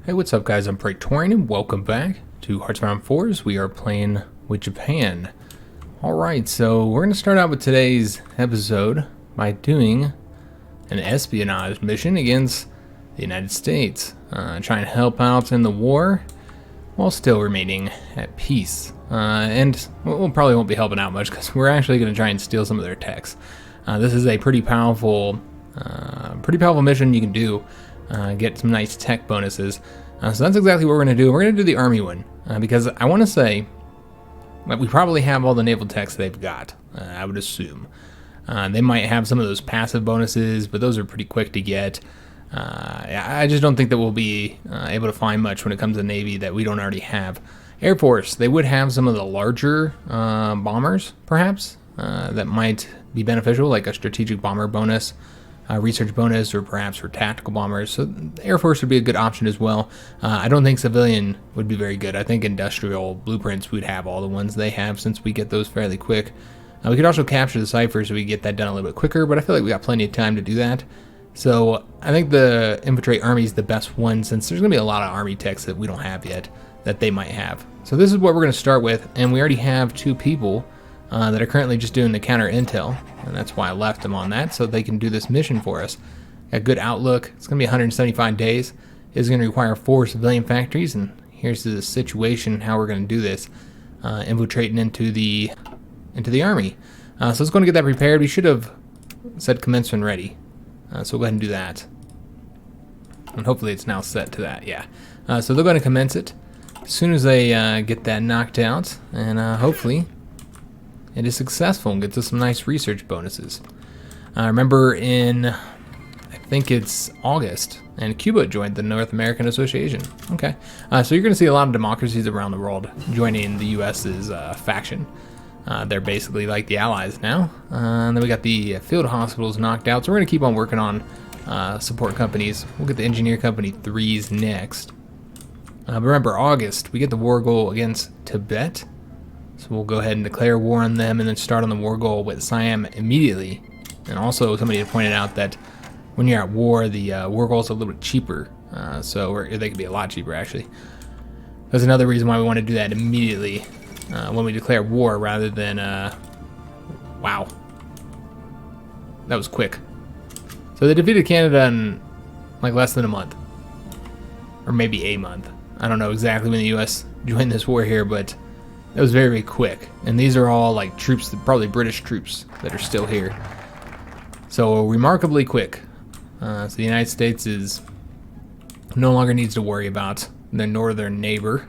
Hey, what's up guys, I'm Praetorian and welcome back to Hearts of Iron 4s. We are playing with Japan. Alright, so we're going to start out with today's episode by doing an espionage mission against the United States. Trying to help out in the war while still remaining at peace. And we probably won't be helping out much because we're actually going to try and steal some of their techs. This is a pretty powerful mission you can do. Get some nice tech bonuses. So that's exactly what we're going to do. We're going to do the army one because I want to say that we probably have all the naval techs they've got, I would assume. They might have some of those passive bonuses, but those are pretty quick to get. I just don't think that we'll be able to find much when it comes to Navy that we don't already have. Air Force, they would have some of the larger bombers, perhaps, that might be beneficial, like a strategic bomber bonus. Research bonus, or perhaps for tactical bombers. So the Air Force would be a good option as well. I don't think civilian would be very good. I think industrial blueprints would have all the ones they have since we get those fairly quick. We could also capture the Cypher so we get that done a little bit quicker, but I feel like we got plenty of time to do that. So I think the Infiltrate Army is the best one since there's going to be a lot of Army techs that we don't have yet that they might have. So this is what we're going to start with, and we already have two people that are currently just doing the counter intel, and that's why I left them on that, so they can do this mission for us. Got good outlook. It's going to be 175 days. It's going to require 4 civilian factories, and here's the situation how we're going to do this, infiltrating into the army. So let's go and get that prepared. We should have said commence when ready, so we'll go ahead and do that, and hopefully it's now set to that. Yeah. So they're going to commence it as soon as they get that knocked out, and hopefully it is successful and gets us some nice research bonuses. Remember in, I think it's August, and Cuba joined the North American Association. Okay, so you're going to see a lot of democracies around the world joining the U.S.'s faction. They're basically like the allies now. And then we got the field hospitals knocked out, so we're going to keep on working on support companies. We'll get the engineer company 3s next. But remember, August, we get the war goal against Tibet. So we'll go ahead and declare war on them and then start on the war goal with Siam immediately. And also somebody had pointed out that when you're at war, the war goal is a little bit cheaper. Or they could be a lot cheaper actually. That's another reason why we want to do that immediately when we declare war rather than, wow. That was quick. So they defeated Canada in like less than a month. Or maybe a month. I don't know exactly when the US joined this war here, but that was very, very quick. And these are all like troops, probably British troops that are still here. So remarkably quick. So the United States is no longer needs to worry about their northern neighbor.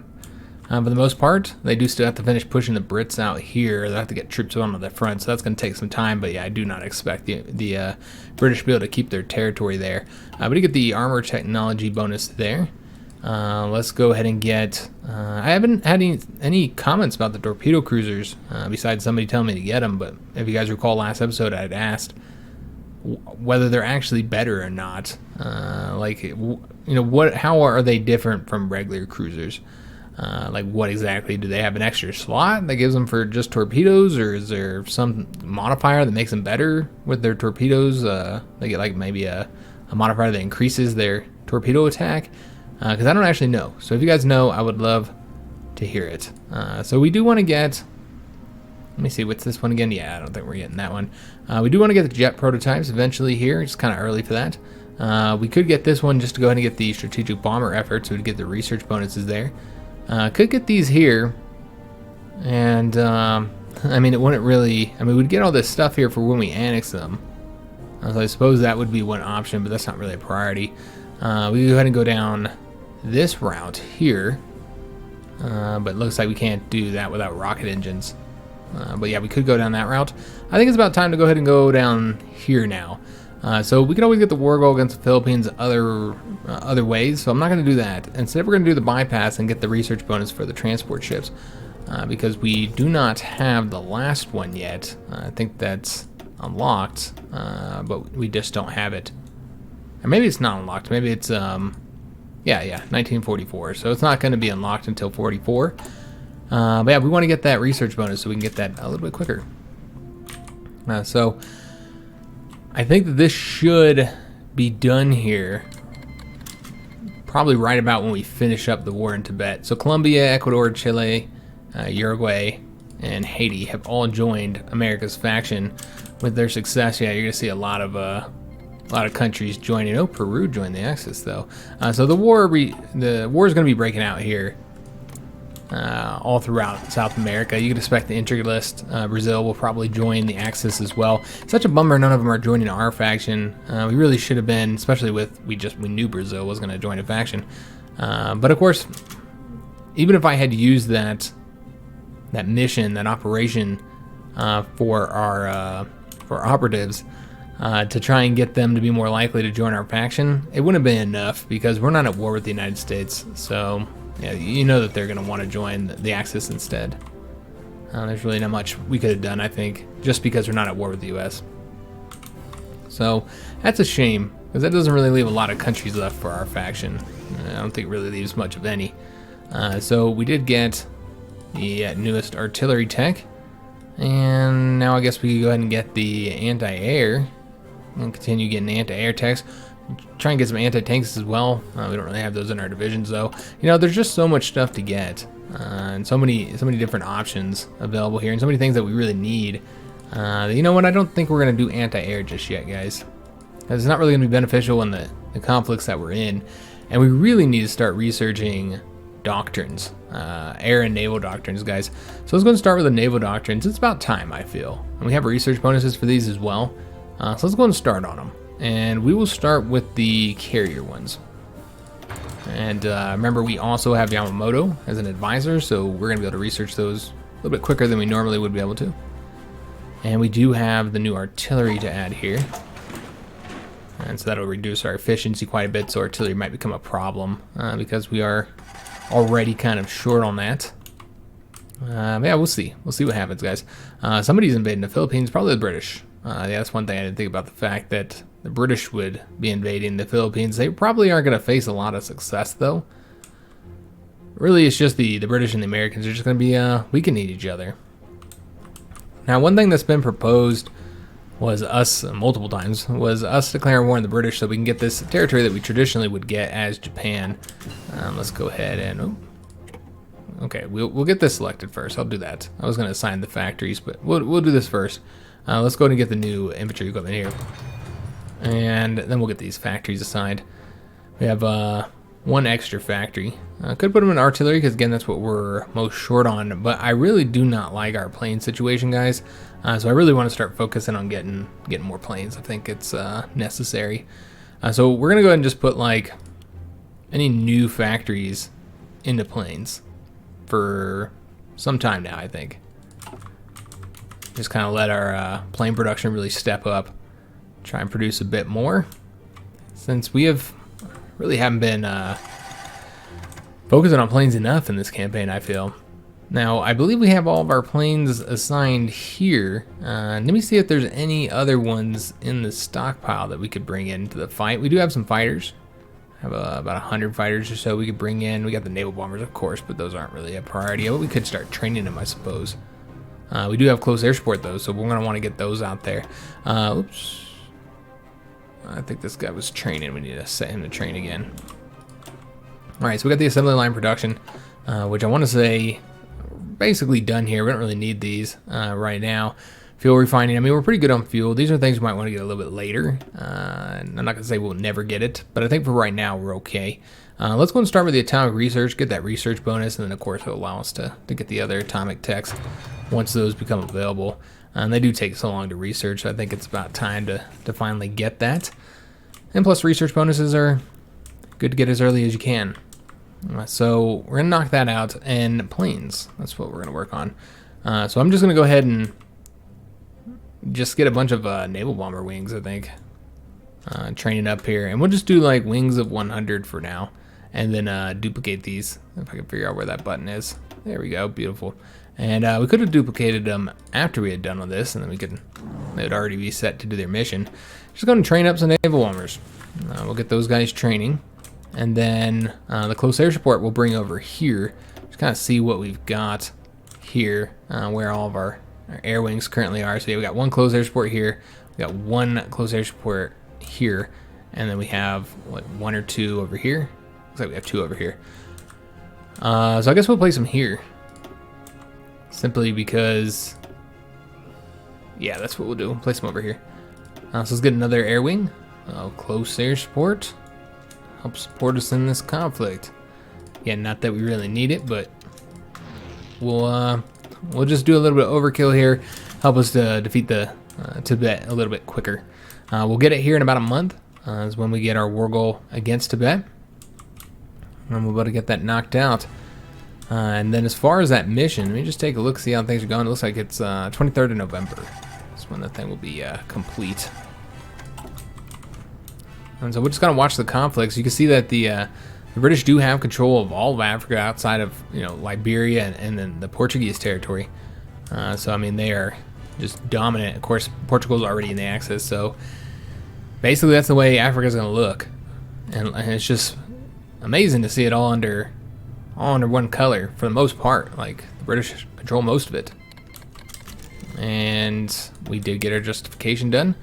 For the most part, they do still have to finish pushing the Brits out here. They have to get troops on the front, so that's going to take some time. But yeah, I do not expect the British to be able to keep their territory there. But you get the armor technology bonus there. Let's go ahead and get, I haven't had any comments about the Torpedo Cruisers, besides somebody telling me to get them, but if you guys recall last episode, I'd asked whether they're actually better or not. How are they different from regular cruisers? What exactly, do they have an extra slot that gives them for just torpedoes, or is there some modifier that makes them better with their torpedoes? They get like maybe a modifier that increases their torpedo attack. Because I don't actually know. So if you guys know, I would love to hear it. So we do want to get, let me see, what's this one again? Yeah, I don't think we're getting that one. We do want to get the jet prototypes eventually here. It's kind of early for that. We could get this one just to go ahead and get the strategic bomber efforts. So we'd get the research bonuses there. Could get these here. And, it wouldn't really, we'd get all this stuff here for when we annex them. So I suppose that would be one option, but that's not really a priority. We go ahead and go down this route here, but it looks like we can't do that without rocket engines. But yeah, we could go down that route. I think it's about time to go ahead and go down here now. So we can always get the war goal against the Philippines other ways, so I'm not going to do that. Instead, we're going to do the bypass and get the research bonus for the transport ships, because we do not have the last one yet. I think that's unlocked, but we just don't have it. Or maybe it's not unlocked. Maybe it's, 1944. So it's not going to be unlocked until 44. But yeah, we want to get that research bonus so we can get that a little bit quicker. So I think that this should be done here probably right about when we finish up the war in Tibet. So Colombia, Ecuador, Chile, Uruguay, and Haiti have all joined America's faction. With their success, yeah, you're gonna see a lot of countries joining. Oh, Peru joined the Axis though. So the war is gonna be breaking out here all throughout South America. You could expect the intricate list. Brazil will probably join the Axis as well. Such a bummer none of them are joining our faction. We really should have been, especially with we knew Brazil was going to join a faction. But of course, even if I had used that mission, that operation for our operatives to try and get them to be more likely to join our faction, it wouldn't have been enough because we're not at war with the United States. So yeah, you know that they're going to want to join the Axis instead. There's really not much we could have done, I think, just because we're not at war with the U.S. So that's a shame, because that doesn't really leave a lot of countries left for our faction. I don't think it really leaves much of any. So we did get the newest artillery tech, and now I guess we can go ahead and get the anti-air, and continue getting anti-air techs. Try and get some anti-tanks as well. We don't really have those in our divisions though. You know, there's just so much stuff to get, and so many different options available here, and so many things that we really need. You know what? I don't think we're gonna do anti-air just yet, guys. It's not really gonna be beneficial in the conflicts that we're in, and we really need to start researching doctrines, air and naval doctrines, guys. So let's go and start with the naval doctrines. It's about time, I feel, and we have research bonuses for these as well. So let's go and start on them. And we will start with the carrier ones. And remember, we also have Yamamoto as an advisor, so we're going to be able to research those a little bit quicker than we normally would be able to. And we do have the new artillery to add here. And so that'll reduce our efficiency quite a bit, so artillery might become a problem because we are already kind of short on that. Yeah, we'll see. We'll see what happens, guys. Somebody's invading the Philippines, probably the British. Yeah, that's one thing I didn't think about, the fact that the British would be invading the Philippines. They probably aren't going to face a lot of success, though. Really, it's just the British and the Americans are just going to be weakening each other. Now, one thing that's been proposed was us, multiple times, was us declaring war on the British so we can get this territory that we traditionally would get as Japan. Let's go ahead and... Oh, okay, we'll get this selected first. I'll do that. I was going to assign the factories, but we'll do this first. Let's go ahead and get the new infantry equipment here. And then we'll get these factories assigned. We have one extra factory. Could put them in artillery because, again, that's what we're most short on. But I really do not like our plane situation, guys. So I really want to start focusing on getting more planes. I think it's necessary. So we're going to go ahead and just put, like, any new factories into planes for some time now, I think. Just kind of let our plane production really step up. Try and produce a bit more, since we really haven't been focusing on planes enough in this campaign, I feel. Now, I believe we have all of our planes assigned here. Let me see if there's any other ones in the stockpile that we could bring into the fight. We do have some fighters. Have about 100 fighters or so we could bring in. We got the naval bombers, of course, but those aren't really a priority. But we could start training them, I suppose. We do have close air support, though, so we're going to want to get those out there. Oops. I think this guy was training. We need to set him to train again. All right, so we got the assembly line production, which I want to say basically done here. We don't really need these right now. Fuel refining, I mean, we're pretty good on fuel. These are things we might want to get a little bit later. And I'm not going to say we'll never get it, but I think for right now we're okay. Let's go and start with the atomic research, get that research bonus, and then of course it'll allow us to get the other atomic techs once those become available. And they do take so long to research, so I think it's about time to finally get that. And plus research bonuses are good to get as early as you can. So we're going to knock that out, and planes, that's what we're going to work on. So I'm just going to go ahead and just get a bunch of naval bomber wings, I think. Training up here, and we'll just do like wings of 100 for now, and then duplicate these, if I can figure out where that button is. There we go, beautiful. And we could have duplicated them after we had done with this, and then they would already be set to do their mission. Just going to train up some naval bombers. We'll get those guys training, and then the close air support we'll bring over here. Just kind of see what we've got here, where all of our air wings currently are. So yeah, we got one close air support here, we got one close air support here, and then we have like one or two over here, Looks like we have 2 over here. So I guess we'll place them here. Simply because... yeah, that's what we'll do. We'll place them over here. So let's get another air wing. Close air support. Help support us in this conflict. Yeah, not that we really need it, but we'll just do a little bit of overkill here. Help us to defeat the Tibet a little bit quicker. We'll get it here in about a month. Is when we get our war goal against Tibet. And we're about to get that knocked out. And then as far as that mission, let me just take a look, see how things are going. It looks like it's 23rd of November. That's when the thing will be complete. And so we're just gonna watch the conflicts. You can see that the British do have control of all of Africa outside of, you know, Liberia and then the Portuguese territory. So I mean, they are just dominant. Of course, Portugal's already in the Axis, so basically that's the way Africa's gonna look. And it's just amazing to see it all under one color for the most part. Like, the British control most of it. And we did get our justification done.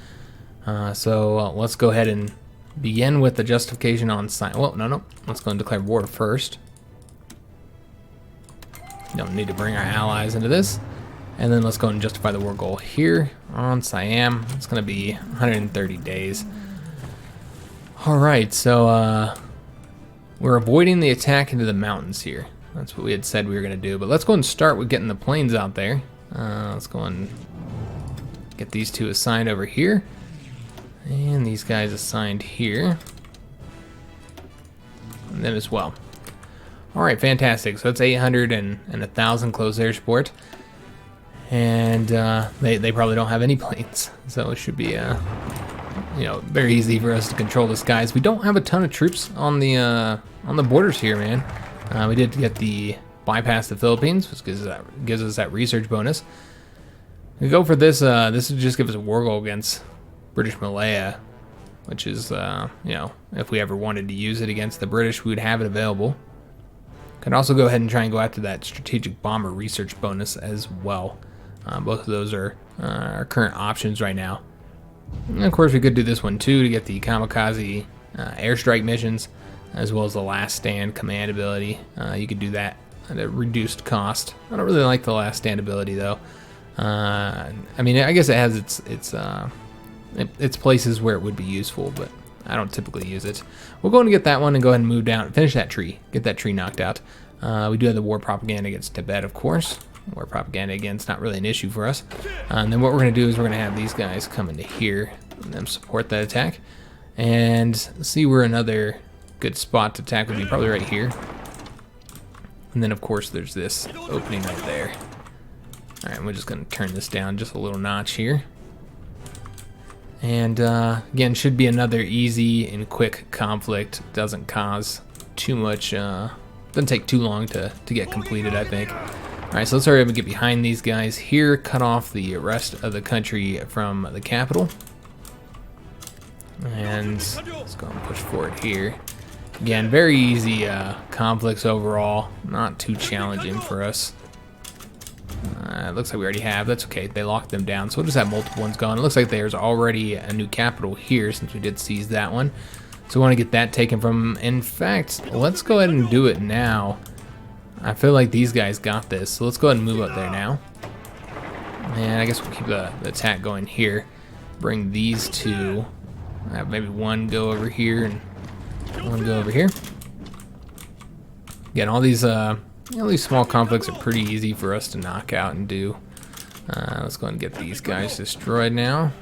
So let's go ahead and begin with the justification on Siam. Well, no. Let's go and declare war first. Don't need to bring our allies into this. And then let's go and justify the war goal here on Siam. It's going to be 130 days. All right, so we're avoiding the attack into the mountains here. That's what we had said we were going to do. But let's go and start with getting the planes out there. Let's go and get these 2 assigned over here. And these guys assigned here. And then as well. All right, fantastic. So that's 800 and 1,000 close air support. And they probably don't have any planes. So it should be you know, very easy for us to control the skies. We don't have a ton of troops on the borders here, man. We did get the bypass the Philippines, which gives us that research bonus. We go for this. This would just give us a war goal against British Malaya, which is, you know, if we ever wanted to use it against the British, we would have it available. Could also go ahead and try and go after that strategic bomber research bonus as well. Both of those are our current options right now. And of course, we could do this one too to get the kamikaze airstrike missions, as well as the last stand command ability. You could do that at a reduced cost. I don't really like the last stand ability though. I mean, I guess it has its places where it would be useful, but I don't typically use it. We'll go and get that one and go ahead and move down, finish that tree, get that tree knocked out. We do have the war propaganda against Tibet, of course. War propaganda, again, it's not really an issue for us. And then what we're going to do is we're going to have these guys come into here and them support that attack. And see where another good spot to attack would be, probably right here. And then, of course, there's this opening right there. All right, we're just going to turn this down just a little notch here. And again, should be another easy and quick conflict. Doesn't cause too much, doesn't take too long to get completed, I think. All right, so let's hurry up and get behind these guys here, cut off the rest of the country from the capital. And let's go and push forward here. Again, very easy conflicts overall, not too challenging for us. It looks like we already have. That's okay. They locked them down, so we'll just have multiple ones going. It looks like there's already a new capital here since we did seize that one. So we want to get that taken from. In fact, let's go ahead and do it now. I feel like these guys got this, so let's go ahead and move up there now. And I guess we'll keep the attack going here. Bring these 2. Have maybe one go over here and one go over here. Again, all these small conflicts are pretty easy for us to knock out and do. Let's go ahead and get these guys destroyed now.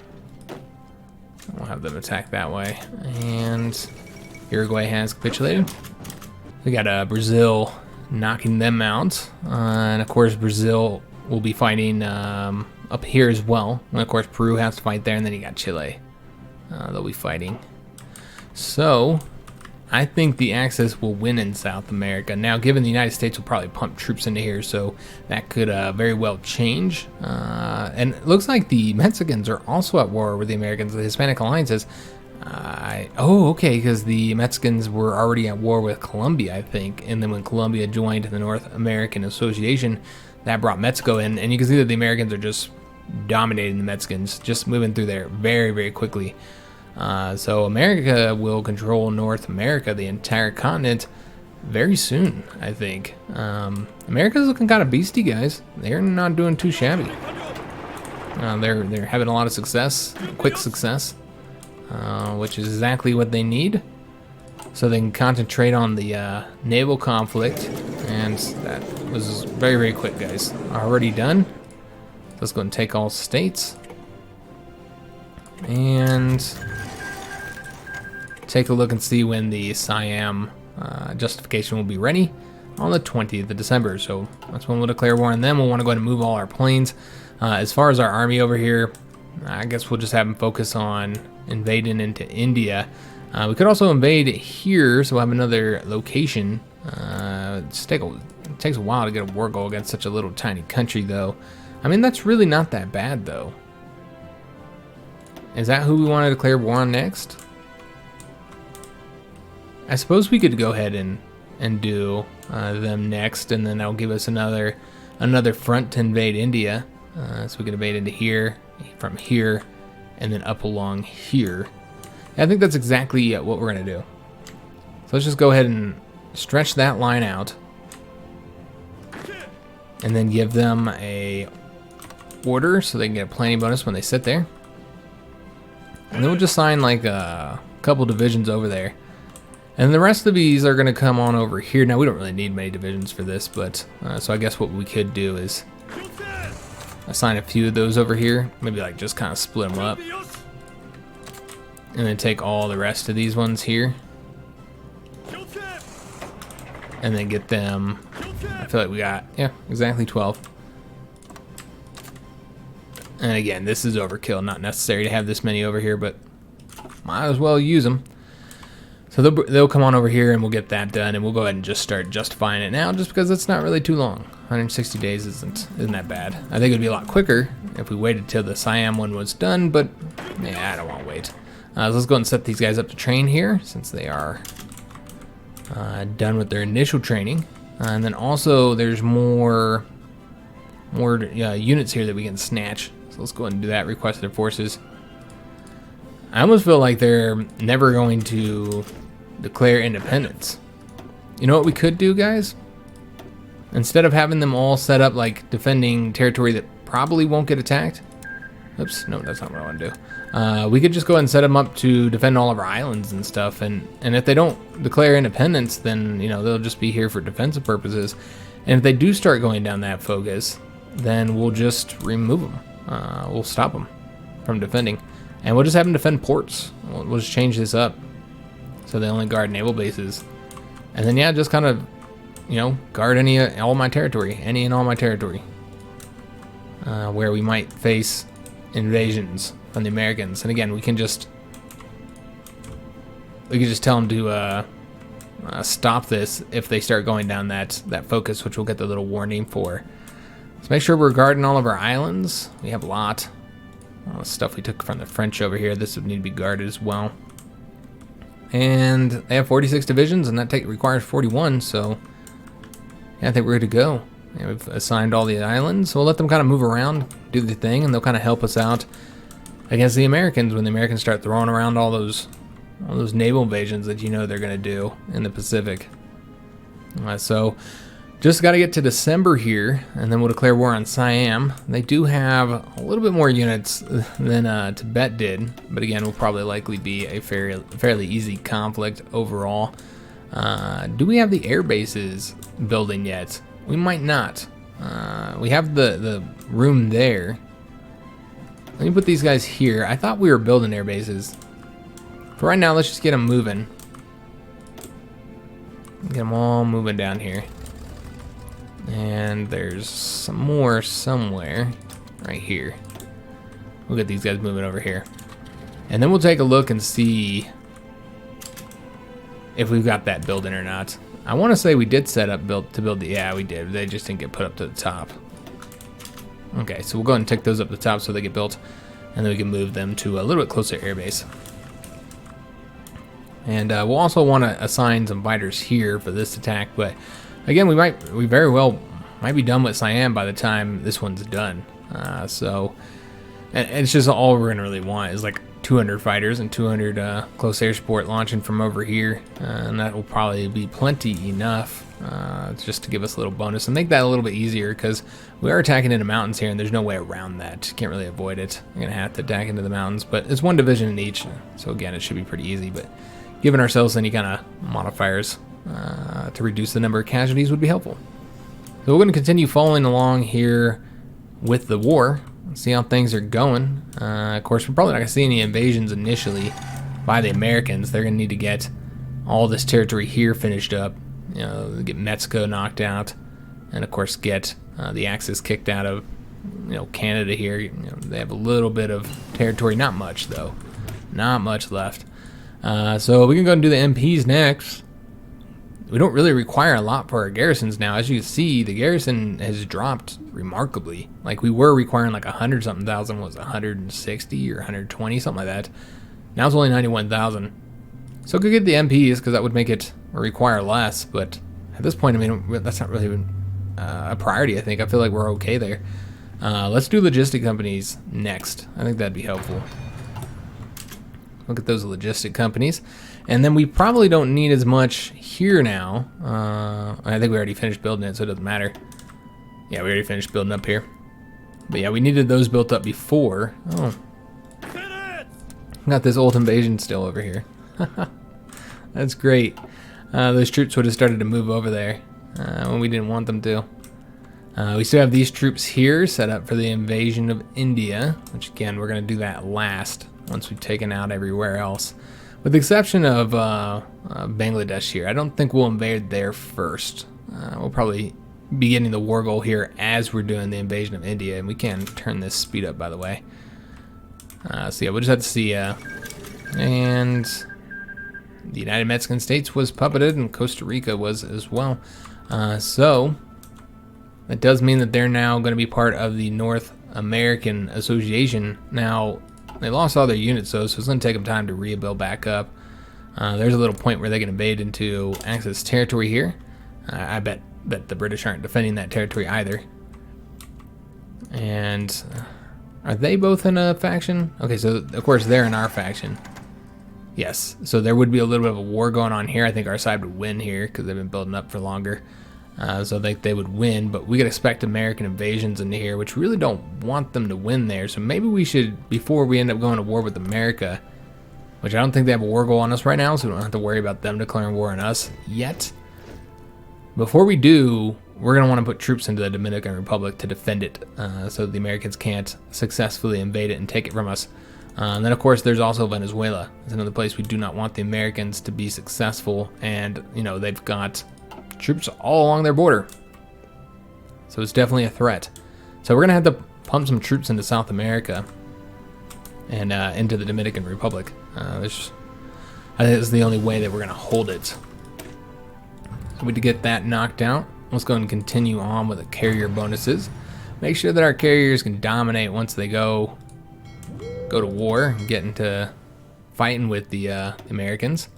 We'll have them attack that way. And Uruguay has capitulated. We got Brazil knocking them out. And of course, Brazil will be fighting up here as well. And of course, Peru has to fight there. And then you got Chile. They'll be fighting. So I think the Axis will win in South America. Now, given the United States will probably pump troops into here, so that could very well change. And it looks like the Mexicans are also at war with the Americans. The Hispanic alliances. Oh, okay, because the Mexicans were already at war with Colombia, I think. And then when Colombia joined the North American Association, that brought Mexico in. And you can see that the Americans are just dominating the Mexicans, just moving through there very, very quickly. So America will control North America, the entire continent. very soon, I think. America's looking kind of beastie, guys. They're not doing too shabby. They're having a lot of success, quick success, which is exactly what they need. So they can concentrate on the naval conflict, and that was very, very quick, guys. Already done. Let's go and take all states. And take a look and see when the Siam justification will be ready on the 20th of December. So that's when we'll declare war on them. We'll want to go ahead and move all our planes. As far as our army over here, I guess we'll just have them focus on invading into India. We could also invade here, so we'll have another location. It takes a while to get a war goal against such a little tiny country, though. I mean, that's really not that bad, though. Is that who we want to declare war on next? I suppose we could go ahead and do them next, and then that'll give us another front to invade India. So we can invade into here, from here, and then up along here. I think that's exactly what we're going to do. So let's just go ahead and stretch that line out. And then give them a order so they can get a planning bonus when they sit there. And then we'll just sign like a couple divisions over there. And the rest of these are going to come on over here. Now, we don't really need many divisions for this, but so I guess what we could do is assign a few of those over here. Maybe like just kind of split them up. And then take all the rest of these ones here. And then get them, I feel like we got, yeah, exactly 12. And again, this is overkill. Not necessary to have this many over here, but might as well use them. So they'll come on over here and we'll get that done. And we'll go ahead and just start justifying it now, just because it's not really too long. 160 days isn't that bad. I think it would be a lot quicker if we waited till the Siam one was done, but yeah, I don't want to wait. So let's go and set these guys up to train here, since they are done with their initial training. And then also there's more units here that we can snatch. So let's go ahead and do that. Request their forces. I almost feel like they're never going to declare independence. You know what we could do, guys? Instead of having them all set up like defending territory that probably won't get attacked. Oops, no, that's not what I want to do. We could just go ahead and set them up to defend all of our islands and stuff. And if they don't declare independence, then, you know, they'll just be here for defensive purposes. And if they do start going down that focus, then we'll just remove them. We'll stop them from defending. And we'll just have them defend ports. We'll just change this up so they only guard naval bases. And then, yeah, just kind of, you know, guard any and all my territory. Where we might face invasions from the Americans. And again, we can just tell them to stop this if they start going down that focus, which we'll get the little warning for. Let's make sure we're guarding all of our islands. We have a lot. All the stuff we took from the French over here, this would need to be guarded as well. And they have 46 divisions, and that requires 41, so yeah, I think we're good to go. And we've assigned all the islands, so we'll let them kind of move around, do their thing, and they'll kind of help us out against the Americans when the Americans start throwing around all those naval invasions that you know they're going to do in the Pacific. So just got to get to December here, and then we'll declare war on Siam. They do have a little bit more units than Tibet did, but again, will probably likely be a fairly easy conflict overall. Do we have the air bases building yet? We might not. We have the room there. Let me put these guys here. I thought we were building air bases. For right now, let's just get them moving. Get them all moving down here. And there's some more somewhere right here. We'll get these guys moving over here. And then we'll take a look and see if we've got that building or not. I want to say we did set up to build the, yeah, we did. They just didn't get put up to the top. Okay, so we'll go ahead and take those up to the top so they get built, and then we can move them to a little bit closer airbase. And we'll also want to assign some fighters here for this attack, but again, we very well might be done with Siam by the time this one's done. So, and it's just all we're gonna really want is like 200 fighters and 200 close air support launching from over here, and that will probably be plenty enough just to give us a little bonus and make that a little bit easier, because we are attacking into mountains here and there's no way around that. Can't really avoid it. You're gonna have to attack into the mountains, but it's one division in each, so again, it should be pretty easy. But giving ourselves any kind of modifiers to reduce the number of casualties would be helpful. So we're going to continue following along here with the war, see how things are going. Of course, we're probably not going to see any invasions initially by the Americans. They're going to need to get all this territory here finished up, you know, get Mexico knocked out, and of course get the Axis kicked out of, you know, Canada here. You know, they have a little bit of territory, not much though, not much left. So we can go and do the MPs next. We don't really require a lot for our garrisons now. As you can see, the garrison has dropped remarkably. Like, we were requiring like 100 something thousand, was 160 or 120, something like that. Now it's only 91,000. So we could get the MPs, because that would make it require less. But at this point, I mean, that's not really a priority, I think. I feel like we're okay there. Let's do logistic companies next. I think that'd be helpful. Look at those logistic companies. And then we probably don't need as much here now. I think we already finished building it, so it doesn't matter. Yeah, we already finished building up here. But yeah, we needed those built up before. Oh. Got this old invasion still over here. That's great. Those troops would have started to move over there when we didn't want them to. We still have these troops here set up for the invasion of India, which again, we're going to do that last once we've taken out everywhere else. With the exception of Bangladesh here, I don't think we'll invade there first. We'll probably be getting the war goal here as we're doing the invasion of India, and we can turn this speed up, by the way. So yeah, we'll just have to see. And the United Mexican States was puppeted, and Costa Rica was as well. So that does mean that they're now going to be part of the North American Association. Now, they lost all their units, though, so it's going to take them time to rebuild back up. There's a little point where they can invade into Axis territory here. I bet the British aren't defending that territory either. And are they both in a faction? Okay, so of course they're in our faction. Yes, so there would be a little bit of a war going on here. I think our side would win here because they've been building up for longer. So I think they would win, but we could expect American invasions into here, which we really don't want them to win there. So maybe we should, before we end up going to war with America, which I don't think they have a war goal on us right now, so we don't have to worry about them declaring war on us yet. Before we do, we're going to want to put troops into the Dominican Republic to defend it, so the Americans can't successfully invade it and take it from us. And then, of course, there's also Venezuela. It's another place we do not want the Americans to be successful, and, you know, they've got troops all along their border. So it's definitely a threat. So we're going to have to pump some troops into South America and into the Dominican Republic. I think this is the only way that we're going to hold it. So we to get that knocked out. Let's go and continue on with the carrier bonuses. Make sure that our carriers can dominate once they go to war and get into fighting with the Americans.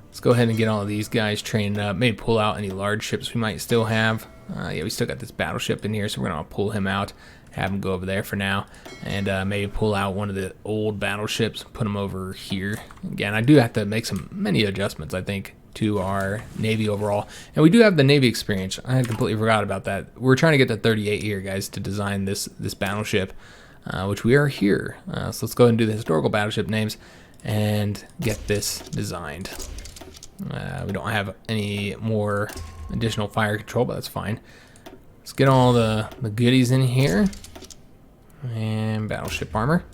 Let's go ahead and get all of these guys trained up. Maybe pull out any large ships we might still have. Yeah, we still got this battleship in here, so we're going to pull him out, have him go over there for now, and maybe pull out one of the old battleships, put him over here. Again, I do have to make many adjustments, I think, to our Navy overall. And we do have the Navy experience. I had completely forgot about that. We're trying to get to 38 here, guys, to design this battleship, which we are here. So let's go ahead and do the historical battleship names and get this designed. We don't have any more additional fire control, but that's fine. Let's get all the goodies in here. And battleship armor.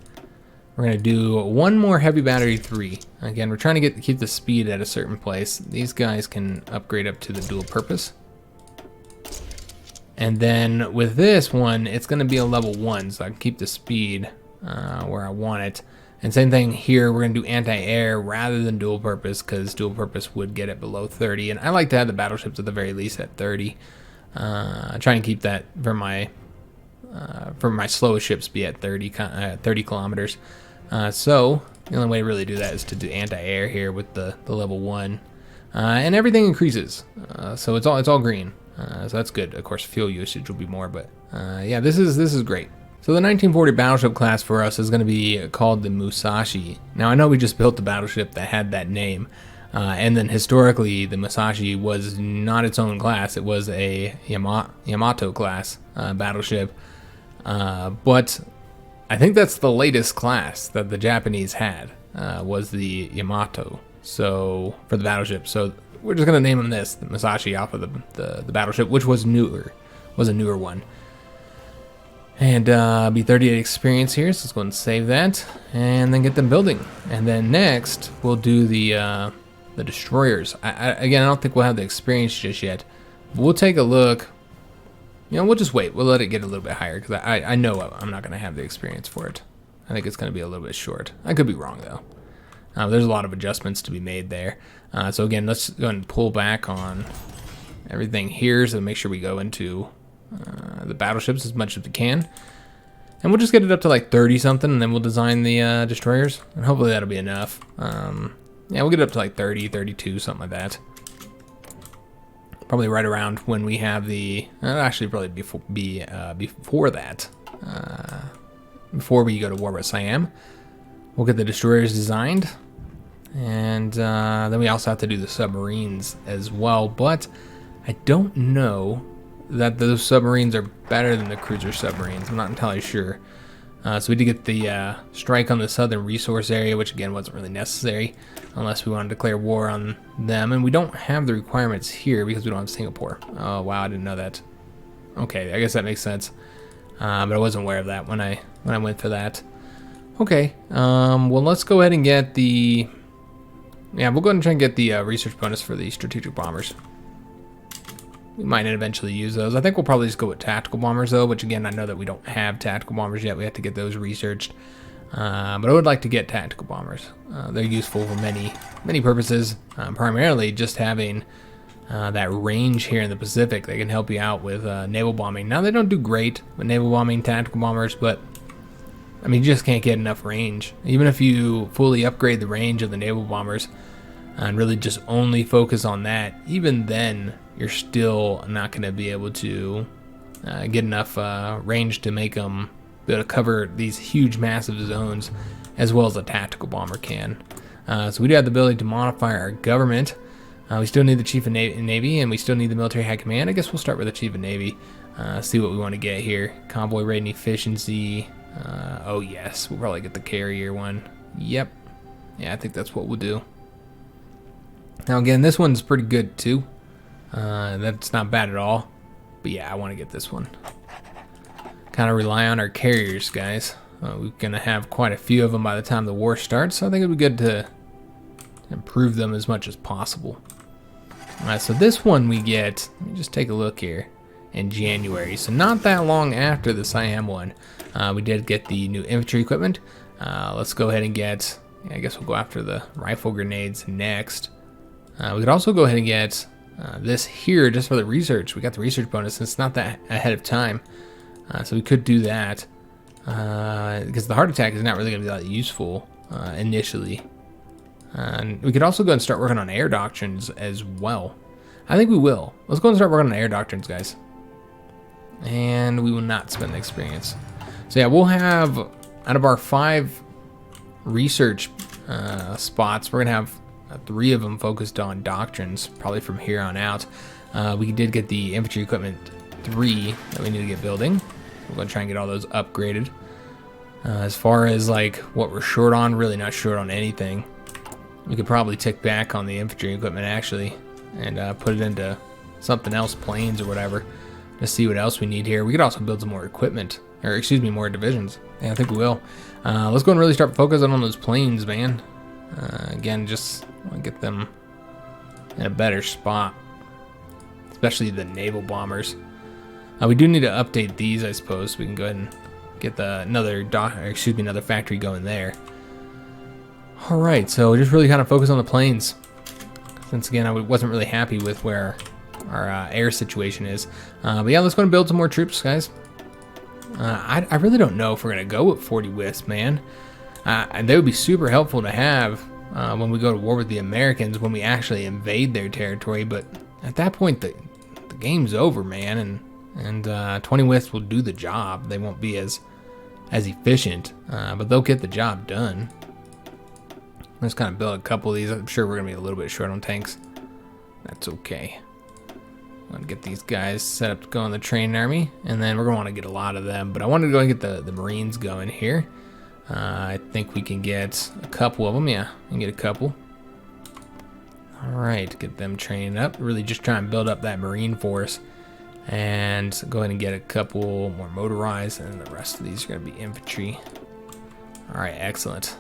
We're going to do one more heavy battery 3. Again, we're trying to keep the speed at a certain place. These guys can upgrade up to the dual purpose. And then with this one, it's going to be a level 1, so I can keep the speed where I want it. And same thing here, we're going to do anti-air rather than dual purpose, because dual purpose would get it below 30. And I like to have the battleships at the very least at 30. I try and keep that for my slowest ships be at 30 kilometers. So the only way to really do that is to do anti-air here with the level 1. And everything increases. So it's all green. So that's good. Of course, fuel usage will be more, but yeah, this is great. So the 1940 battleship class for us is going to be called the Musashi. Now I know we just built the battleship that had that name, and then historically the Musashi was not its own class. It was a Yamato class battleship, but I think that's the latest class that the Japanese had, was the Yamato. So for the battleship, so we're just going to name them this, the Musashi, off of the battleship, which was a newer one. And be 38 experience here, so let's go ahead and save that, and then get them building. And then next, we'll do the destroyers. Again, I don't think we'll have the experience just yet, but we'll take a look. You know, we'll just wait. We'll let it get a little bit higher, because I know I'm not going to have the experience for it. I think it's going to be a little bit short. I could be wrong, though. There's a lot of adjustments to be made there. So again, let's go ahead and pull back on everything here, so make sure we go into the battleships as much as we can, and we'll just get it up to like 30 something, and then we'll design the destroyers, and hopefully that'll be enough. Yeah, we'll get it up to like 30, 32, something like that. Probably right around when we have the actually probably before that, before we go to war with Siam, we'll get the destroyers designed, and then we also have to do the submarines as well. But I don't know that those submarines are better than the cruiser submarines. I'm not entirely sure. So we did get the strike on the southern resource area, which again wasn't really necessary unless we wanted to declare war on them. And we don't have the requirements here because we don't have Singapore. Oh wow, I didn't know that. Okay, I guess that makes sense. But I wasn't aware of that when I went for that. Okay, well, let's go ahead and get the... Yeah, we'll go ahead and try and get the research bonus for the strategic bombers. We might eventually use those. I think we'll probably just go with tactical bombers, though, which, again, I know that we don't have tactical bombers yet. We have to get those researched. But I would like to get tactical bombers. They're useful for many purposes, primarily just having that range here in the Pacific. They can help you out with naval bombing. Now, they don't do great with naval bombing tactical bombers, but I mean, you just can't get enough range. Even if you fully upgrade the range of the naval bombers and really just only focus on that, even then, you're still not going to be able to get enough range to make them be able to cover these huge, massive zones as well as a tactical bomber can. So we do have the ability to modify our government. We still need the Chief of Navy, and we still need the Military High Command. I guess we'll start with the Chief of Navy, see what we want to get here. Convoy rating efficiency. Oh yes, we'll probably get the carrier one. Yep. Yeah, I think that's what we'll do. Now again, this one's pretty good too. That's not bad at all. But yeah, I want to get this one. Kind of rely on our carriers, guys. We're going to have quite a few of them by the time the war starts, so I think it would be good to improve them as much as possible. Alright, so this one we get, let me just take a look here, in January. So not that long after the Siam one. We did get the new infantry equipment. Let's go ahead and get, I guess we'll go after the rifle grenades next. We could also go ahead and get this here just for the research. We got the research bonus, and it's not that ahead of time. So we could do that. Because the heart attack is not really going to be that useful initially. And we could also go and start working on air doctrines as well. I think we will. Let's go and start working on air doctrines, guys. And we will not spend the experience. So yeah, we'll have, out of our 5 research spots, we're going to have 3 of them focused on doctrines, probably from here on out. We did get the infantry equipment 3 that we need to get building. We're going to try and get all those upgraded. As far as like what we're short on, really not short on anything. We could probably tick back on the infantry equipment actually and put it into something else, planes or whatever, to see what else we need here. We could also build some more equipment, or excuse me, more divisions. Yeah, I think we will. Let's go and really start focusing on those planes, man. Again, just want to get them in a better spot, especially the naval bombers. We do need to update these, I suppose. We can go ahead and get another factory going there. All right, so just really kind of focus on the planes. Since again, I wasn't really happy with where our air situation is. But yeah, let's go and build some more troops, guys. I really don't know if we're gonna go with 40 Wisps, man. And they would be super helpful to have when we go to war with the Americans, when we actually invade their territory. But at that point, the game's over, man. And 20 Wisps will do the job. They won't be as as efficient, but they'll get the job done. Let's kind of build a couple of these. I'm sure we're going to be a little bit short on tanks. That's okay. I'm going to get these guys set up to go in the training army, and then we're going to want to get a lot of them, but I wanted to go and get the Marines going here. I think we can get a couple of them. Yeah, we can get a couple. All right, get them trained up. Really just try and build up that Marine force, and go ahead and get a couple more motorized, and the rest of these are going to be infantry. All right, excellent.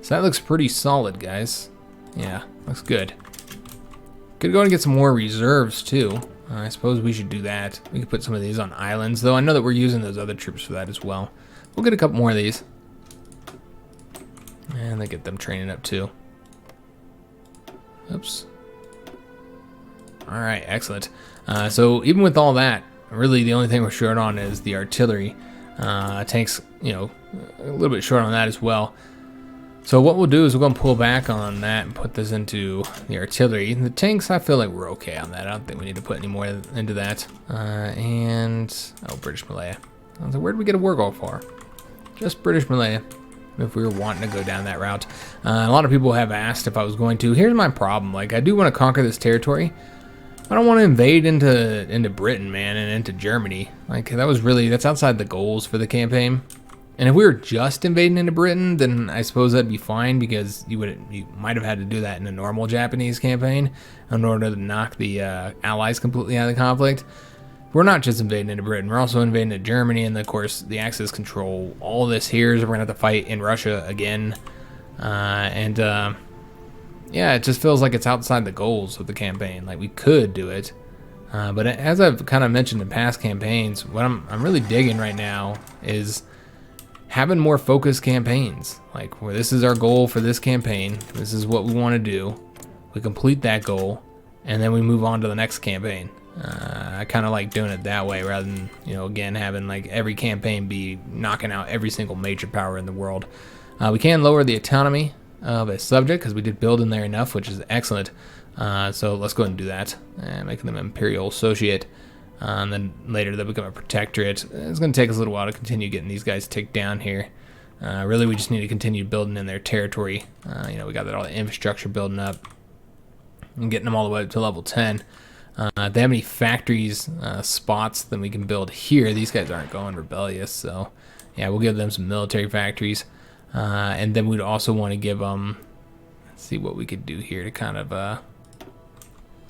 So that looks pretty solid, guys. Yeah, looks good. Could go and get some more reserves too. I suppose we should do that. We could put some of these on islands, though I know that we're using those other troops for that as well. We'll get a couple more of these. And they get them training up too. Oops. Alright, excellent. So even with all that, really the only thing we're short on is the artillery. Tanks, you know, a little bit short on that as well. So what we'll do is we're going to pull back on that and put this into the artillery. The tanks, I feel like we're okay on that. I don't think we need to put any more into that. Oh, British Malaya. I was like, where did we get a war goal for? Just British Malaya, if we were wanting to go down that route. A lot of people have asked if I was going to. Here's my problem. Like, I do want to conquer this territory. I don't want to invade into Britain, man, and into Germany. Like, that's outside the goals for the campaign. And if we were just invading into Britain, then I suppose that'd be fine, because you might have had to do that in a normal Japanese campaign in order to knock the allies completely out of the conflict. We're not just invading into Britain, we're also invading into Germany, and of course the Axis control all this here, so we're gonna have to fight in Russia again. Yeah, it just feels like it's outside the goals of the campaign. Like, we could do it, but as I've kind of mentioned in past campaigns, what I'm really digging right now is having more focused campaigns. Like, where this is our goal for this campaign, this is what we want to do, we complete that goal, and then we move on to the next campaign. I kind of like doing it that way, rather than, you know, again, having like every campaign be knocking out every single major power in the world. We can lower the autonomy of a subject, because we did build in there enough, which is excellent. So let's go ahead and do that, and make them Imperial Associate. And then later they'll become a protectorate. It's going to take us a little while to continue getting these guys ticked down here. Really, we just need to continue building in their territory. You know, we got all the infrastructure building up and getting them all the way up to level 10. If they have any factories, spots, then we can build here. These guys aren't going rebellious, so yeah, we'll give them some military factories. And then we'd also want to give them, let's see what we could do here to kind of, I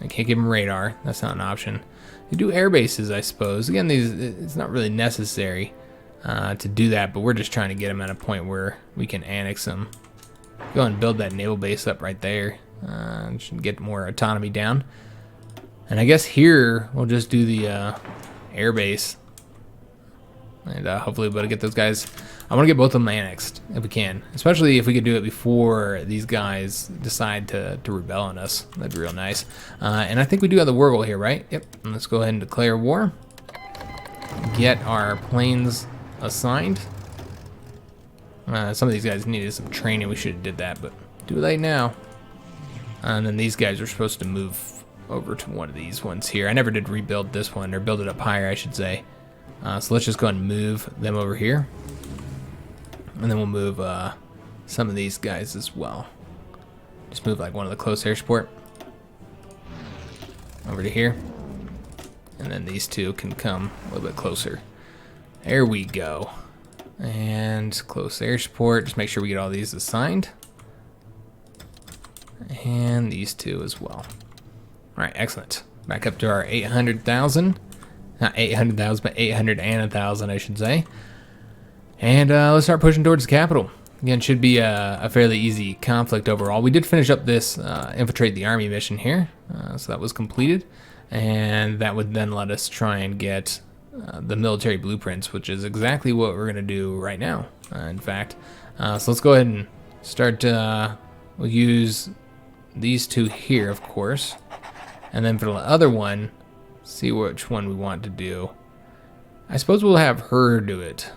can't give them radar. That's not an option. You do air bases, I suppose. Again, it's not really necessary to do that, but we're just trying to get them at a point where we can annex them. Go and build that naval base up right there. Should get more autonomy down. And I guess here we'll just do the air base, and hopefully we'll be able to get those guys. I want to get both of them annexed if we can, especially if we could do it before these guys decide to rebel on us. That'd be real nice. And I think we do have the war goal here, right? Yep. And let's go ahead and declare war. Get our planes assigned. Some of these guys needed some training. We should have did that, but too late now. And then these guys are supposed to move over to one of these ones here. I never did rebuild this one, or build it up higher, I should say. So let's just go ahead and move them over here. And then we'll move some of these guys as well. Just move like one of the close air support over to here. And then these two can come a little bit closer. There we go. And close air support. Just make sure we get all these assigned. And these two as well. Alright, excellent. Back up to our 800,000. Not 800,000, but 800 and 1,000, I should say. And let's start pushing towards the capital. Again, should be a fairly easy conflict overall. We did finish up this infiltrate the army mission here. So that was completed. And that would then let us try and get the military blueprints, which is exactly what we're going to do right now, in fact. So let's go ahead and start. We'll use these two here, of course. And then for the other one, see which one we want to do. I suppose we'll have her do it.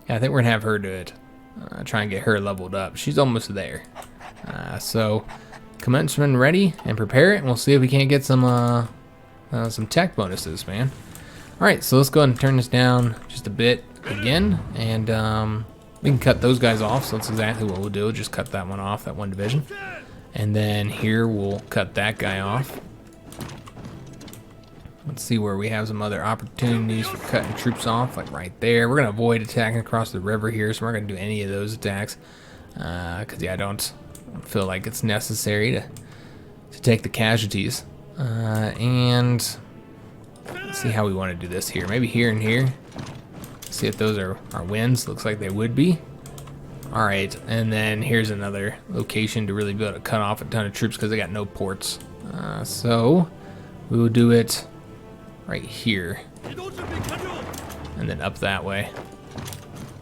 Yeah, I think we're going to have her do it. Try and get her leveled up. She's almost there. So commencement ready and prepare it, and we'll see if we can't get some tech bonuses, man. Alright, so let's go ahead and turn this down just a bit again, and we can cut those guys off, so that's exactly what we'll do. Just cut that one off, that one division. And then here we'll cut that guy off. Let's see where we have some other opportunities for cutting troops off, like right there. We're going to avoid attacking across the river here, so we're not going to do any of those attacks. Because, yeah, I don't feel like it's necessary to take the casualties. And let's see how we want to do this here. Maybe here and here. See if those are our wins. Looks like they would be. Alright, and then here's another location to really be able to cut off a ton of troops because they got no ports. So we will do it right here. And then up that way.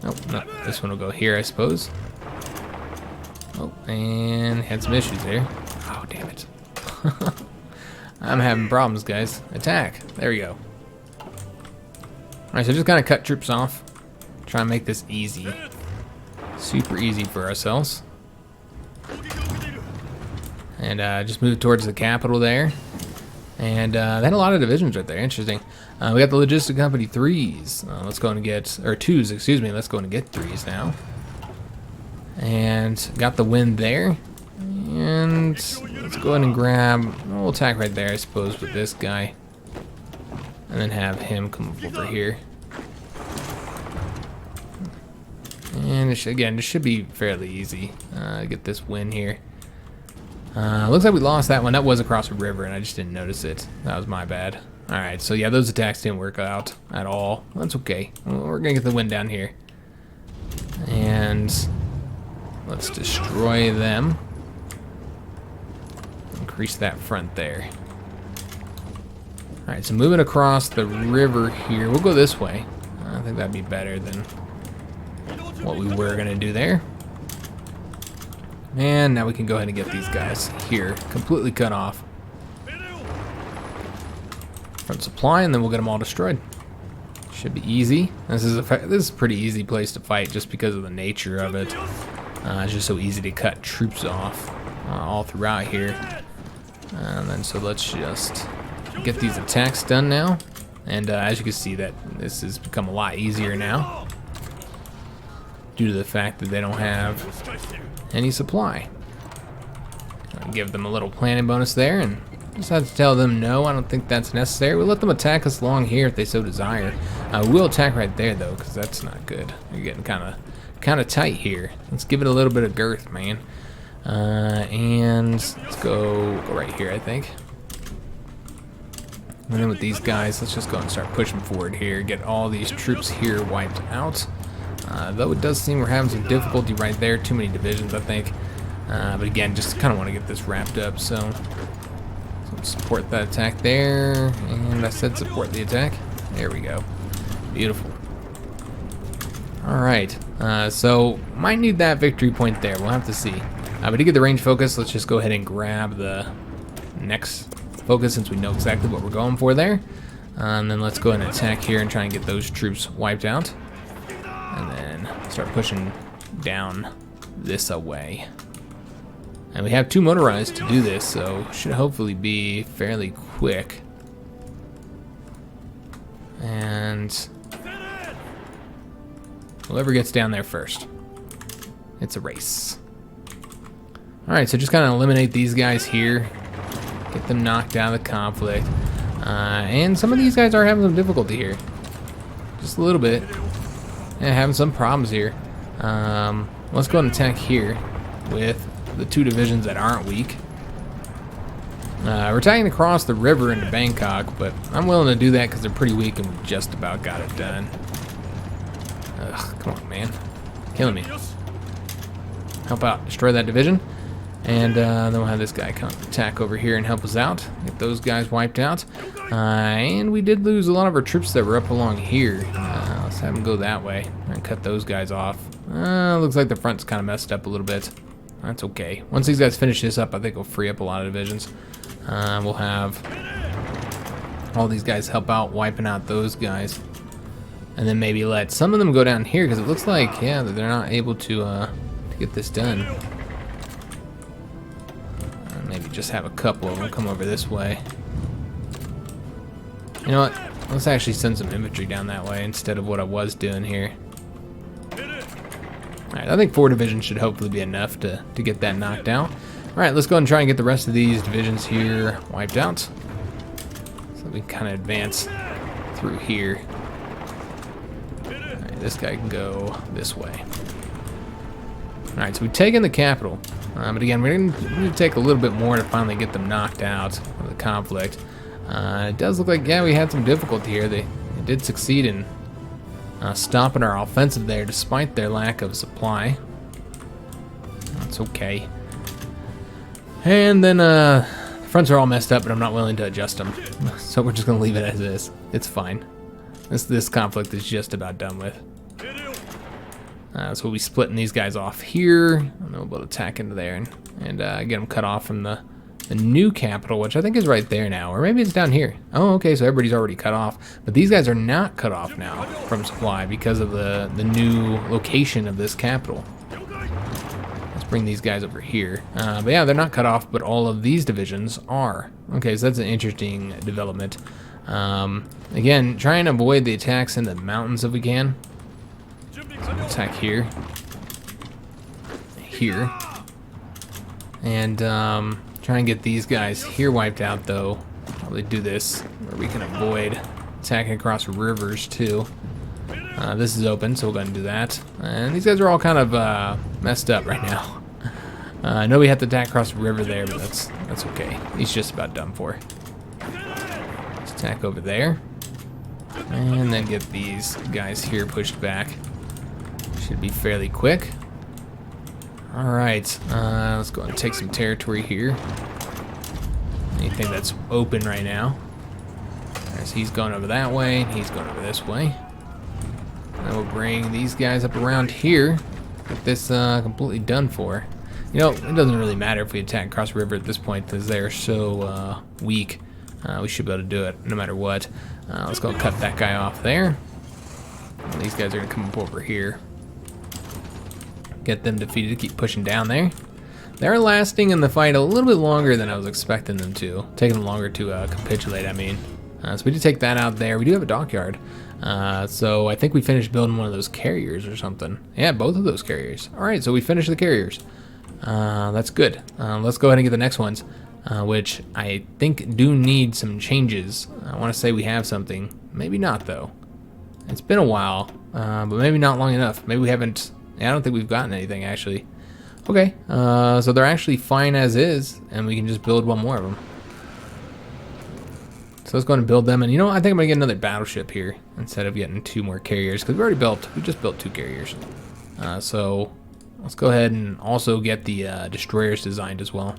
Oh, no, this one will go here, I suppose. Oh, and had some issues there. Oh, damn it. I'm having problems, guys. Attack. There we go. Alright, so just kind of cut troops off. Try and make this easy. Super easy for ourselves. And just move towards the capital there. And they had a lot of divisions right there. Interesting. We got the logistic company 3s. Let's go and get, or 2s, excuse me. Let's go and get 3s now. And got the win there. And let's go ahead and grab, we'll attack right there, I suppose, with this guy. And then have him come over here. And again, this should be fairly easy. Get this win here. Looks like we lost that one. That was across a river, and I just didn't notice it. That was my bad. Alright, so yeah, those attacks didn't work out at all. That's okay. We're going to get the win down here. And let's destroy them. Increase that front there. Alright, so moving across the river here. We'll go this way. I think that'd be better than what we were going to do there. And now we can go ahead and get these guys here completely cut off. Front supply, and then we'll get them all destroyed. Should be easy. This is a pretty easy place to fight just because of the nature of it. It's just so easy to cut troops off all throughout here. And then so let's just get these attacks done now. And as you can see, that this has become a lot easier now due to the fact that they don't have any supply. I'll give them a little planning bonus there, and just have to tell them no, I don't think that's necessary. We'll let them attack us along here if they so desire. We'll attack right there though, because that's not good. You're getting kind of tight here. Let's give it a little bit of girth, man. And let's go right here, I think. And then with these guys, let's just go and start pushing forward here. Get all these troops here wiped out. Though it does seem we're having some difficulty right there. Too many divisions, I think. But again, just kind of want to get this wrapped up. So support that attack there. And I said support the attack. There we go. Beautiful. Alright. So might need that victory point there. We'll have to see. But to get the range focus, let's just go ahead and grab the next focus since we know exactly what we're going for there. And then let's go ahead and attack here and try and get those troops wiped out. And then start pushing down this away. And we have 2 motorized to do this, so should hopefully be fairly quick. And whoever gets down there first. It's a race. Alright, so just kind of eliminate these guys here. Get them knocked out of the conflict. And some of these guys are having some difficulty here. Just a little bit. And having some problems here. Let's go and attack here with the 2 divisions that aren't weak. We're attacking across the river into Bangkok, but I'm willing to do that because they're pretty weak and we just about got it done. Ugh, come on, man. Killing me. Help out. Destroy that division. And then we'll have this guy come attack over here and help us out. Get those guys wiped out. And we did lose a lot of our troops that were up along here. Let's have them go that way and cut those guys off. Looks like the front's kind of messed up a little bit. That's okay. Once these guys finish this up, I think we'll free up a lot of divisions. We'll have all these guys help out wiping out those guys. And then maybe let some of them go down here because it looks like, yeah, that they're not able to get this done. Maybe just have a couple of them come over this way. You know what? Let's actually send some infantry down that way instead of what I was doing here. Alright, I think 4 divisions should hopefully be enough to get that knocked out. Alright, let's go ahead and try and get the rest of these divisions here wiped out. So we can kind of advance through here. Alright, this guy can go this way. Alright, so we've taken the capital. But again, we're going to take a little bit more to finally get them knocked out of the conflict. It does look like, yeah, we had some difficulty here. They did succeed in stopping our offensive there despite their lack of supply. That's okay. And then the fronts are all messed up, but I'm not willing to adjust them. So we're just going to leave it as is. It's fine. This conflict is just about done with. So we'll be splitting these guys off here, and then we'll attack into there and get them cut off from the new capital, which I think is right there now, or maybe it's down here. Oh, okay, so everybody's already cut off, but these guys are not cut off now from supply because of the new location of this capital. Let's bring these guys over here. But yeah, they're not cut off, but all of these divisions are. Okay, so that's an interesting development. Again, try and avoid the attacks in the mountains if we can. So attack here, and try and get these guys here wiped out though. Probably do this where we can avoid attacking across rivers too. This is open, so we'll go ahead and do that. And these guys are all kind of messed up right now. I know we have to attack across the river there, but that's okay. He's just about done for. Let's attack over there, and then get these guys here pushed back. Should be fairly quick. Alright, let's go and take some territory here. Anything that's open right now. So he's going over that way, and he's going over this way. And we'll bring these guys up around here. Get this completely done for. You know, it doesn't really matter if we attack across the river at this point because they're so weak. We should be able to do it no matter what. Let's go cut that guy off there. And these guys are going to come up over here. Get them defeated, keep pushing down there. They're lasting in the fight a little bit longer than I was expecting them to. Taking them longer to capitulate, I mean. So we did take that out there. We do have a dockyard. So I think we finished building one of those carriers or something. Yeah, both of those carriers. Alright, so we finished the carriers. That's good. Let's go ahead and get the next ones, which I think do need some changes. I want to say we have something. Maybe not, though. It's been a while, but maybe not long enough. Maybe we haven't... Yeah, I don't think we've gotten anything, actually. Okay, so they're actually fine as is, and we can just build one more of them. So let's go ahead and build them, and you know what? I think I'm going to get another battleship here instead of getting 2 more carriers, because we just built 2 carriers. So let's go ahead and also get the destroyers designed as well.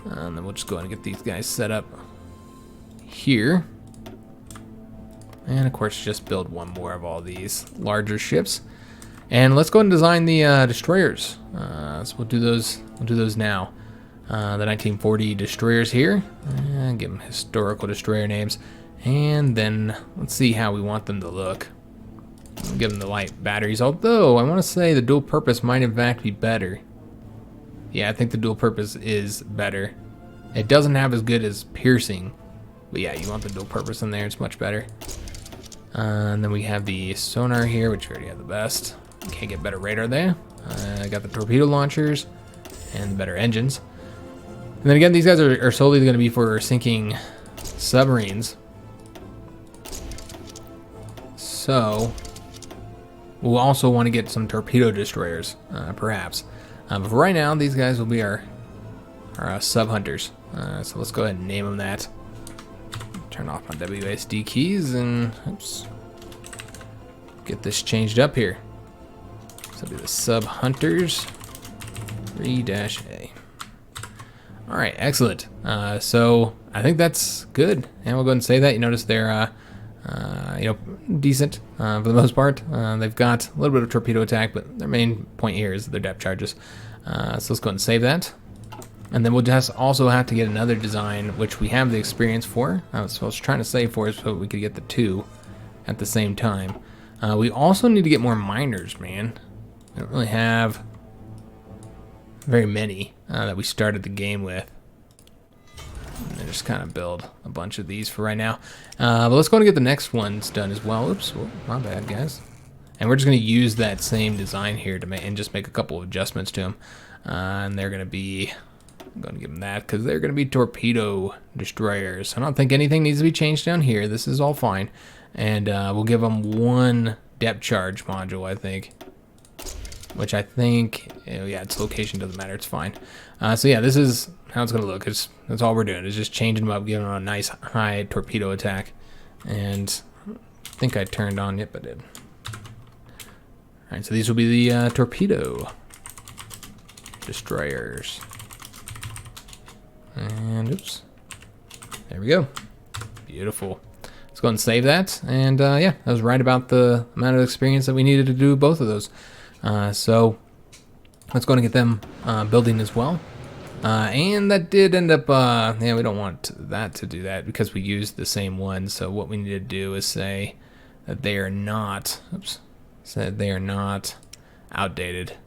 And then we'll just go ahead and get these guys set up here. And of course, just build one more of all these larger ships. And let's go ahead and design the destroyers. So we'll do those now. The 1940 destroyers here. And give them historical destroyer names. And then let's see how we want them to look. We'll give them the light batteries. Although I want to say the dual purpose might in fact be better. Yeah, I think the dual purpose is better. It doesn't have as good as piercing. But yeah, you want the dual purpose in there. It's much better. And then we have the sonar here, which we already have the best. Can't get better radar there. I got the torpedo launchers and better engines. And then again, these guys are solely going to be for sinking submarines. So we'll also want to get some torpedo destroyers, perhaps. But for right now, these guys will be our sub hunters. So let's go ahead and name them that. Turn off my WSD keys and oops, get this changed up here. So it'll be the sub hunters 3-A. All right, excellent. So I think that's good, and we'll go ahead and say that. You notice they're decent for the most part. They've got a little bit of torpedo attack, but their main point here is their depth charges. So let's go ahead and save that. And then we'll just also have to get another design, which we have the experience for. So I was trying to save for it so we could get the 2 at the same time. We also need to get more miners, man. We don't really have very many that we started the game with. And just kind of build a bunch of these for right now. But let's go and get the next ones done as well. Oops, whoa, my bad, guys. And we're just going to use that same design here to and just make a couple of adjustments to them. And they're going to be, I'm going to give them that because they're going to be torpedo destroyers. I don't think anything needs to be changed down here. This is all fine. And we'll give them one depth charge module, I think. Which I think, yeah, its location doesn't matter. It's fine. So yeah, this is how it's going to look. That's all we're doing is just changing them up, giving them a nice high torpedo attack. And I think I turned on, yep, I did. All right, so these will be the torpedo destroyers. And oops, there we go. Beautiful. Let's go ahead and save that. And yeah, that was right about the amount of experience that we needed to do both of those. So let's go and get them building as well. And that did end up, yeah, we don't want that to do that because we used the same one. So what we need to do is say that they are not, oops, said they are not outdated.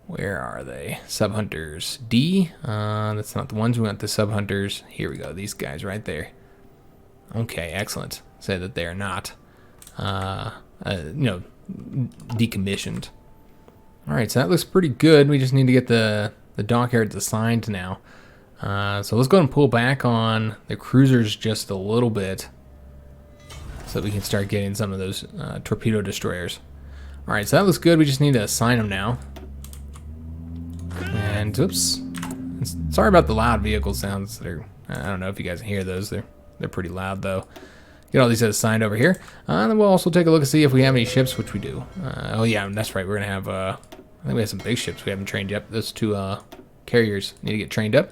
Where are they? Subhunters D. That's not the ones. We want the subhunters. Here we go. These guys right there. Okay, excellent. Say that they are not, decommissioned. All right, so that looks pretty good. We just need to get the dockyards assigned now. So let's go ahead and pull back on the cruisers just a little bit so that we can start getting some of those torpedo destroyers. All right, so that looks good. We just need to assign them now. And oops, sorry about the loud vehicle sounds. I don't know if you guys can hear those. They're pretty loud though. Get all these assigned over here. And then we'll also take a look and see if we have any ships, which we do. Oh yeah, that's right. We're gonna have I think we have some big ships we haven't trained yet. Those two carriers need to get trained up.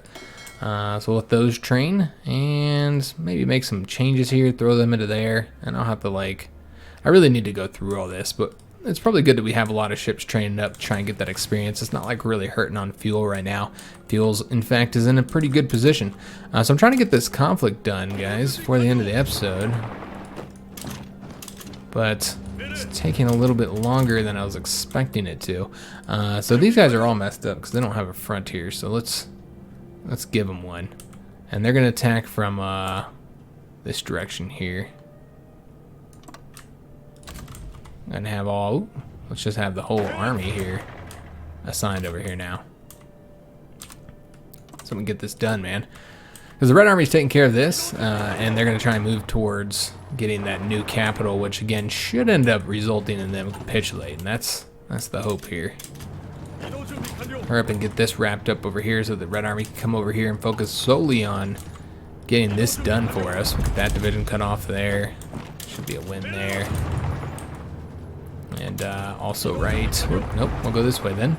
So we'll let those train and maybe make some changes here, throw them into there. And I'll have to I really need to go through all this, but it's probably good that we have a lot of ships trained up to try and get that experience. It's not like really hurting on fuel right now. Fuel's, in fact, is in a pretty good position. So I'm trying to get this conflict done, guys, before the end of the episode. But it's taking a little bit longer than I was expecting it to. So these guys are all messed up because they don't have a frontier. So let's give them one. And they're going to attack from this direction here. And have let's just have the whole army here assigned over here now. So we can get this done, man. Because the Red Army's taking care of this, and they're going to try and move towards getting that new capital, which again should end up resulting in them capitulating. That's the hope here. Hurry up and get this wrapped up over here so the Red Army can come over here and focus solely on getting this done for us. We'll get that division cut off there. Should be a win there. And also right, nope, we'll go this way then.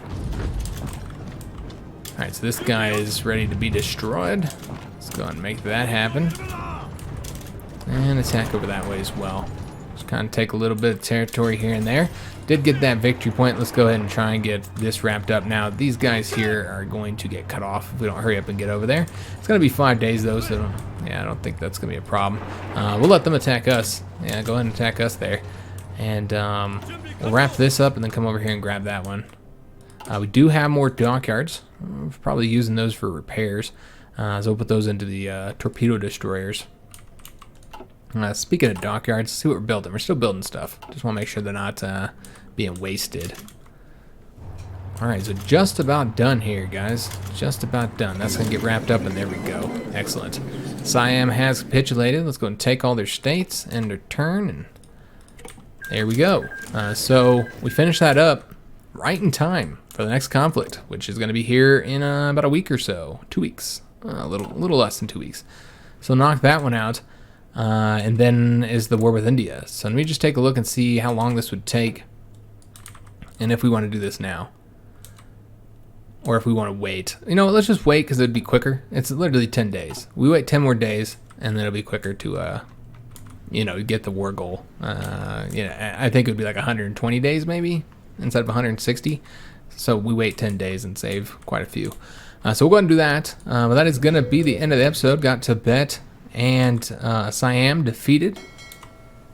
All right, so this guy is ready to be destroyed. Let's go and make that happen. And attack over that way as well. Just kind of take a little bit of territory here and there. Did get that victory point. Let's go ahead and try and get this wrapped up now. These guys here are going to get cut off if we don't hurry up and get over there. It's going to be 5 days though, so yeah, I don't think that's going to be a problem. We'll let them attack us. Yeah, go ahead and attack us there. And we'll wrap this up and then come over here and grab that one. We do have more dockyards. We're probably using those for repairs. So we'll put those into the torpedo destroyers. Speaking of dockyards, let's see what we're building. We're still building stuff. Just want to make sure they're not being wasted. Alright, so just about done here, guys. Just about done. That's going to get wrapped up, and there we go. Excellent. Siam has capitulated. Let's go and take all their states and return, and there we go. So we finished that up right in time for the next conflict, which is going to be here in about a week or so. 2 weeks. A little less than 2 weeks. So knock that one out. And then is the war with India. So let me just take a look and see how long this would take. And if we want to do this now. Or if we want to wait. You know, let's just wait because it'd be quicker. It's literally 10 days. We wait 10 more days and then it'll be quicker to get the war goal. I think it would be like 120 days maybe instead of 160. So we wait 10 days and save quite a few. So we'll go ahead and do that. But that is going to be the end of the episode. Got Tibet and Siam defeated.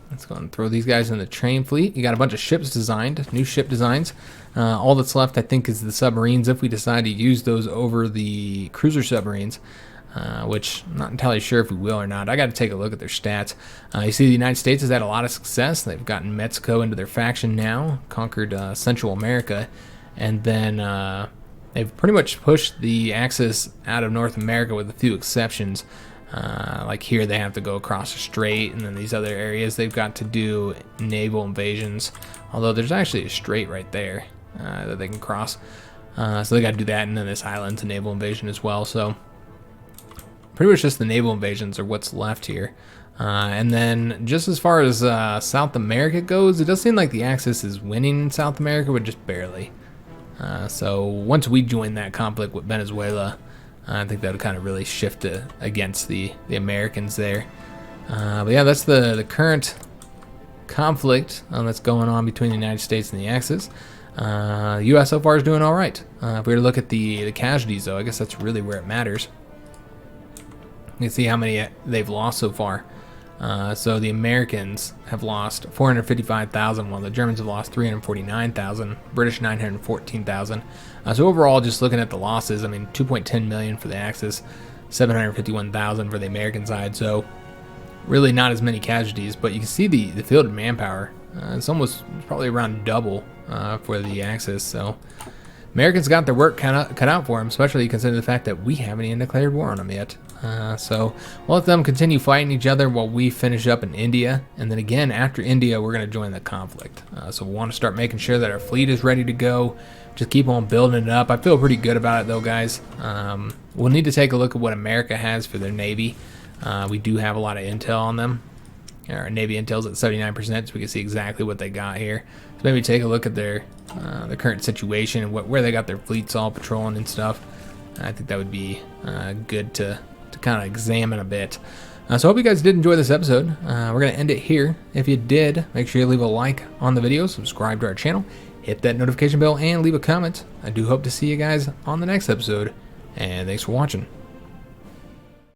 Let's go and throw these guys in the train fleet. You got a bunch of ships designed, new ship designs. All that's left, I think, is the submarines if we decide to use those over the cruiser submarines. which I'm not entirely sure if we will or not. I got to take a look at their stats. You see the United States has had a lot of success. They've gotten Mexico into their faction now, conquered Central America, and then they've pretty much pushed the Axis out of North America with a few exceptions. Like here they have to go across a strait, and then these other areas they've got to do naval invasions, although there's actually a strait right there that they can cross. So they got to do that, and then this island's a naval invasion as well. So pretty much just the naval invasions are what's left here. And then just as far as South America goes, it does seem like the Axis is winning in South America, but just barely. So once we join that conflict with Venezuela, I think that would kind of really shift against the Americans there. But yeah, that's the current conflict that's going on between the United States and the Axis. The U.S. so far is doing all right. If we were to look at the casualties, though, I guess that's really where it matters. You can see how many they've lost so far. So the Americans have lost 455,000, while the Germans have lost 349,000, British 914,000. So overall, just looking at the losses, I mean, 2.10 million for the Axis, 751,000 for the American side. So really not as many casualties, but you can see the fielded manpower. It's probably around double for the Axis. So Americans got their work cut out for them, especially considering the fact that we haven't even declared war on them yet. So we'll let them continue fighting each other while we finish up in India. And then again, after India, we're going to join the conflict. So we want to start making sure that our fleet is ready to go. Just keep on building it up. I feel pretty good about it, though, guys. We'll need to take a look at what America has for their Navy. We do have a lot of intel on them. Our Navy intel's at 79%, so we can see exactly what they got here. So maybe take a look at their current situation and where they got their fleets all patrolling and stuff. I think that would be good to kind of examine a bit. So I hope you guys did enjoy this episode. We're going to end it here. If you did, make sure you leave a like on the video, subscribe to our channel, hit that notification bell, and leave a comment. I do hope to see you guys on the next episode, and thanks for watching.